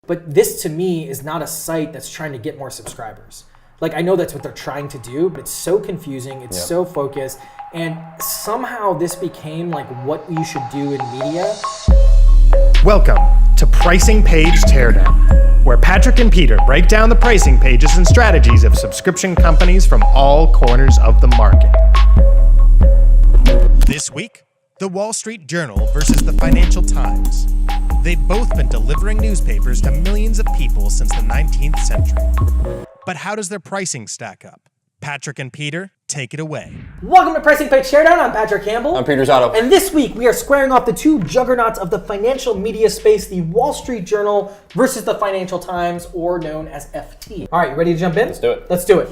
But this to me is not a site that's trying to get more subscribers. Like, I know that's what they're trying to do, but it's so confusing, it's so focused, and somehow this became like what you should do in media. Welcome to Pricing Page Teardown, where Patrick and Peter break down the pricing pages and strategies of subscription companies from all corners of the market. This week, the Wall Street Journal versus the Financial Times. They've both been delivering newspapers to millions of people since the 19th century. But how does their pricing stack up? Patrick and Peter, take it away. Welcome to Pricing Page Teardown. I'm Patrick Campbell. I'm Peter Zotto. And this week we are squaring off the two juggernauts of the financial media space, the Wall Street Journal versus the Financial Times, or known as FT. All right, you ready to jump in? Let's do it. Let's do it.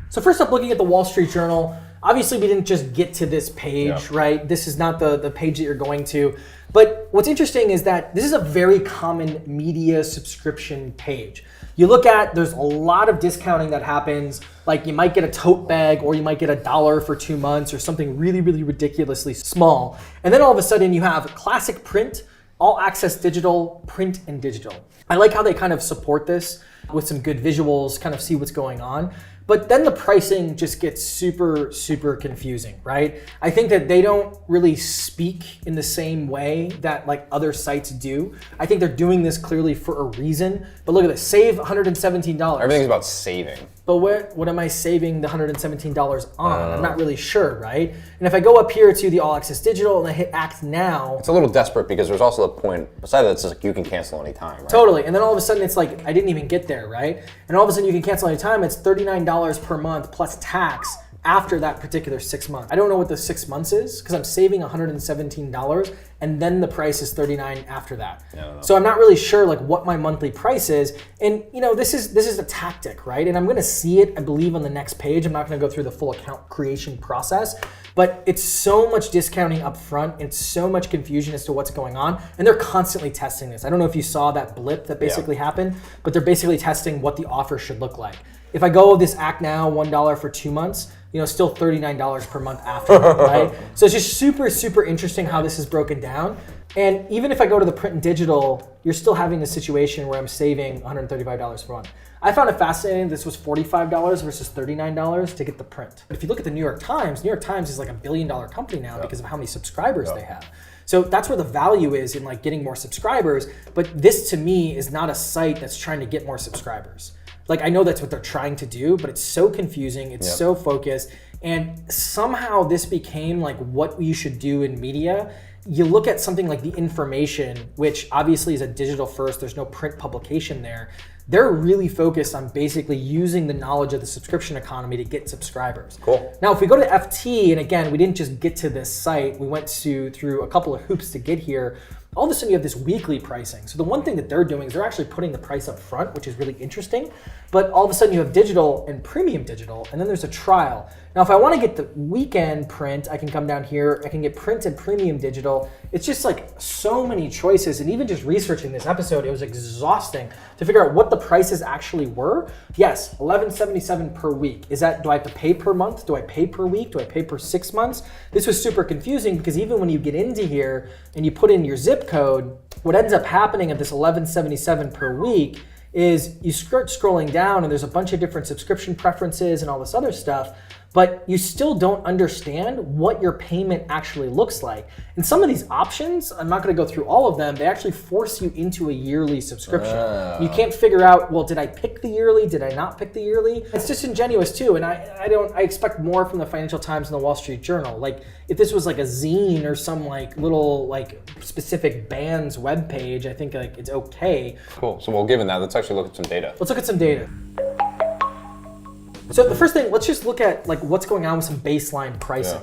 So first up, looking at the Wall Street Journal, obviously we didn't just get to this page, right? This is not the page that you're going to. But what's interesting is that this is a very common media subscription page. You look at, there's a lot of discounting that happens. Like, you might get a tote bag, or you might get $1 for 2 months, or something really, really ridiculously small. And then all of a sudden you have classic print, all access digital, print and digital. I like how they kind of support this with some good visuals, kind of see what's going on. But then the pricing just gets super, super confusing, right? I think that they don't really speak in the same way that like other sites do. I think they're doing this clearly for a reason. But look at this, save $117. Everything's about saving. But what am I saving the $117 on? I'm not really sure, right? And if I go up here to the All Access Digital and I hit Act Now. It's a little desperate because there's also the point, besides that, it's just like you can cancel anytime, right? Totally, and then all of a sudden it's like, I didn't even get there, right? And all of a sudden you can cancel anytime, it's $39 per month plus tax after that particular 6 months. I don't know what the 6 months is because I'm saving $117 and then the price is $39 after that. So I'm not really sure like what my monthly price is. And you know, this is a tactic, right? And I'm gonna see it, I believe, on the next page. I'm not gonna go through the full account creation process, but it's so much discounting up front and so much confusion as to what's going on. And they're constantly testing this. I don't know if you saw that blip that basically happened, but they're basically testing what the offer should look like. If I go this Act Now, $1 for 2 months, you know, still $39 per month after that, right? So it's just super, super interesting how this is broken down. And even if I go to the print and digital, you're still having a situation where I'm saving $135 per month. I found it fascinating. This was $45 versus $39 to get the print. But if you look at the New York Times is like $1 billion company now because of how many subscribers they have. So that's where the value is in like getting more subscribers. But this to me is not a site that's trying to get more subscribers. Like, I know that's what they're trying to do, but it's so confusing, it's so focused, and somehow this became like what you should do in media. You look at something like The Information, which obviously is a digital first, there's no print publication there. They're really focused on basically using the knowledge of the subscription economy to get subscribers. Cool. Now, if we go to FT, and again, we didn't just get to this site, we went through a couple of hoops to get here. All of a sudden you have this weekly pricing. So the one thing that they're doing is they're actually putting the price up front, which is really interesting. But all of a sudden you have digital and premium digital, and then there's a trial. Now, if I want to get the weekend print, I can come down here, I can get print and premium digital. It's just like so many choices. And even just researching this episode, it was exhausting to figure out what the prices actually were. Yes, $11.77 per week. Do I have to pay per month? Do I pay per week? Do I pay per 6 months? This was super confusing because even when you get into here and you put in your zip code, what ends up happening at this $11.77 per week is you start scrolling down and there's a bunch of different subscription preferences and all this other stuff, but you still don't understand what your payment actually looks like. And some of these options, I'm not gonna go through all of them, they actually force you into a yearly subscription. You can't figure out, well, did I pick the yearly? Did I not pick the yearly? It's disingenuous too, and I expect more from the Financial Times and the Wall Street Journal. Like, if this was like a zine or some like little like specific band's webpage, I think like it's okay. Cool, so well, given that, let's actually look at some data. Let's look at some data. So the first thing, let's just look at like what's going on with some baseline pricing.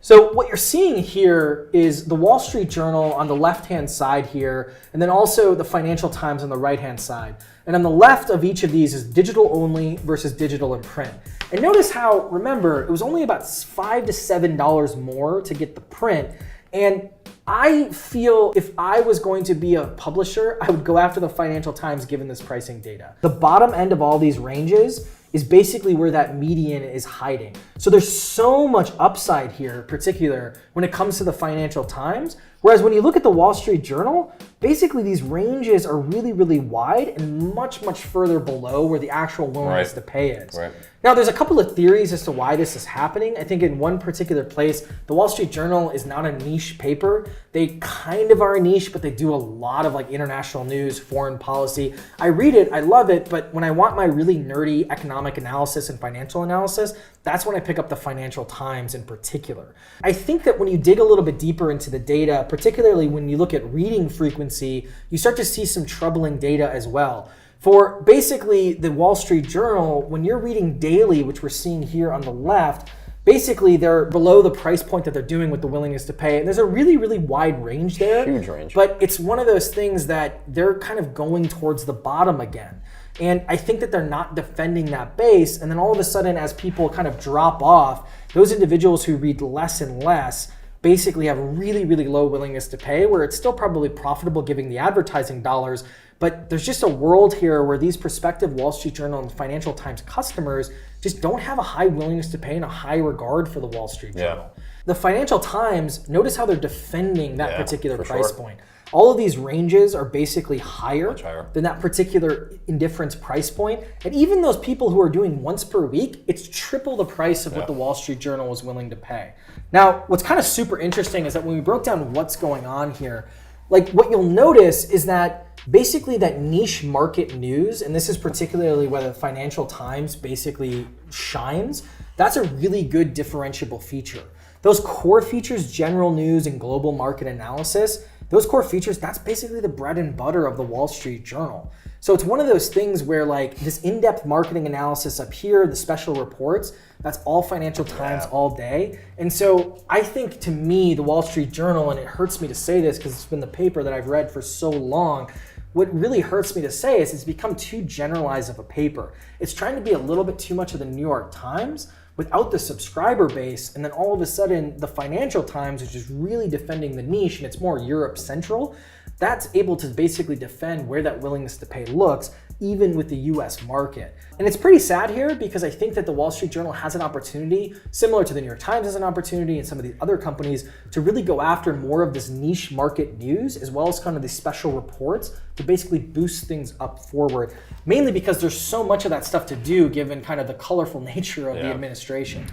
So what you're seeing here is the Wall Street Journal on the left-hand side here, and then also the Financial Times on the right-hand side. And on the left of each of these is digital only versus digital and print. And notice how, remember, it was only about $5 to $7 more to get the print. And I feel if I was going to be a publisher, I would go after the Financial Times given this pricing data. The bottom end of all these ranges is basically where that median is hiding. So there's so much upside here, particular when it comes to the Financial Times. Whereas when you look at the Wall Street Journal, basically these ranges are really, really wide and much, much further below where the actual willingness to pay is. Right. Now, there's a couple of theories as to why this is happening. I think in one particular place, the Wall Street Journal is not a niche paper. They kind of are a niche, but they do a lot of like international news, foreign policy. I read it, I love it, but when I want my really nerdy economic analysis and financial analysis, that's when I pick up the Financial Times in particular. I think that when you dig a little bit deeper into the data, particularly when you look at reading frequency, you start to see some troubling data as well. For basically the Wall Street Journal, when you're reading daily, which we're seeing here on the left, basically they're below the price point that they're doing with the willingness to pay. And there's a really, really wide range there. Huge range. But it's one of those things that they're kind of going towards the bottom again. And I think that they're not defending that base. And then all of a sudden, as people kind of drop off, those individuals who read less and less basically have really, really low willingness to pay, where it's still probably profitable giving the advertising dollars. But there's just a world here where these prospective Wall Street Journal and Financial Times customers just don't have a high willingness to pay and a high regard for the Wall Street Journal. The Financial Times, notice how they're defending that particular price point. All of these ranges are basically higher than that particular indifference price point. And even those people who are doing once per week, it's triple the price of what the Wall Street Journal was willing to pay. Now, what's kind of super interesting is that when we broke down what's going on here, like what you'll notice is that basically that niche market news, and this is particularly where the Financial Times basically shines, that's a really good differentiable feature. Those core features, general news and global market analysis, those core features, that's basically the bread and butter of the Wall Street Journal. So it's one of those things where like this in-depth marketing analysis up here, the special reports, that's all Financial Times all day. And so I think to me, the Wall Street Journal, and it hurts me to say this because it's been the paper that I've read for so long, what really hurts me to say is it's become too generalized of a paper. It's trying to be a little bit too much of the New York Times without the subscriber base, and then all of a sudden the Financial Times, which is really defending the niche and it's more Europe central, that's able to basically defend where that willingness to pay looks, even with the US market. And it's pretty sad here because I think that the Wall Street Journal has an opportunity, similar to the New York Times has an opportunity and some of the other companies, to really go after more of this niche market news, as well as kind of these special reports to basically boost things up forward, mainly because there's so much of that stuff to do given kind of the colorful nature of the administration.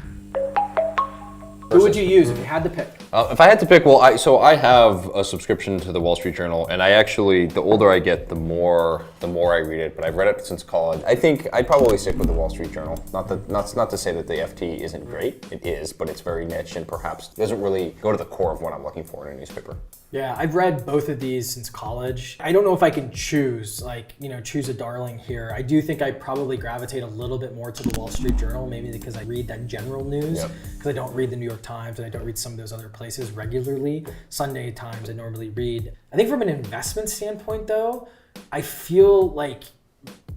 Who would you use if you had to pick? If I had to pick, well, I have a subscription to the Wall Street Journal, and I actually, the older I get, the more I read it. But I've read it since college. I think I'd probably stick with the Wall Street Journal. Not to say that the FT isn't great. It is, but it's very niche and perhaps doesn't really go to the core of what I'm looking for in a newspaper. Yeah, I've read both of these since college. I don't know if I can choose, choose a darling here. I do think I probably gravitate a little bit more to the Wall Street Journal, maybe because I read that general news, because I don't read the New York Times and I don't read some of those other places regularly. Sunday Times I normally read. I think from an investment standpoint though, I feel like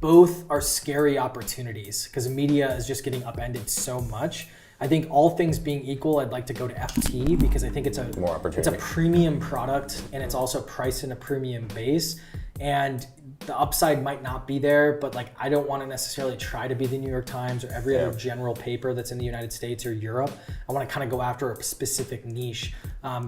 both are scary opportunities because media is just getting upended so much. I think all things being equal, I'd like to go to FT because I think it's a premium product and it's also priced in a premium base. And the upside might not be there, but I don't want to necessarily try to be the New York Times or every other general paper that's in the United States or Europe. I want to kind of go after a specific niche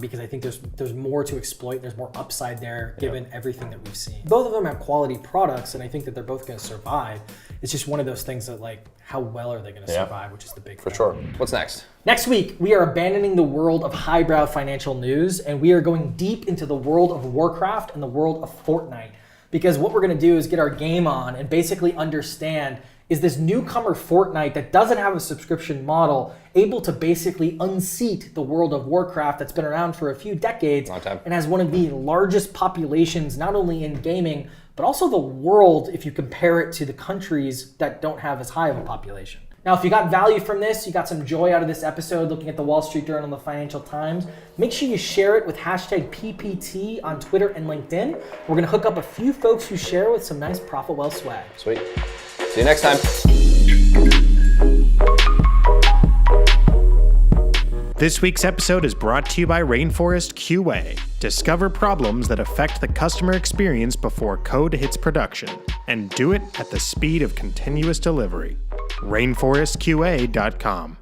because I think there's more to exploit. There's more upside there given everything that we've seen. Both of them have quality products and I think that they're both going to survive. It's just one of those things that how well are they going to survive, which is the big thing. For sure. What's next? Next week, we are abandoning the world of highbrow financial news and we are going deep into the world of Warcraft and the world of Fortnite. Because what we're gonna do is get our game on and basically understand, is this newcomer Fortnite that doesn't have a subscription model able to basically unseat the world of Warcraft that's been around for a few decades and has one of the largest populations, not only in gaming, but also the world if you compare it to the countries that don't have as high of a population. Now, if you got value from this, you got some joy out of this episode looking at the Wall Street Journal and the Financial Times, make sure you share it with hashtag PPT on Twitter and LinkedIn. We're gonna hook up a few folks who share with some nice Profit Well swag. Sweet. See you next time. This week's episode is brought to you by Rainforest QA. Discover problems that affect the customer experience before code hits production, and do it at the speed of continuous delivery. rainforestqa.com.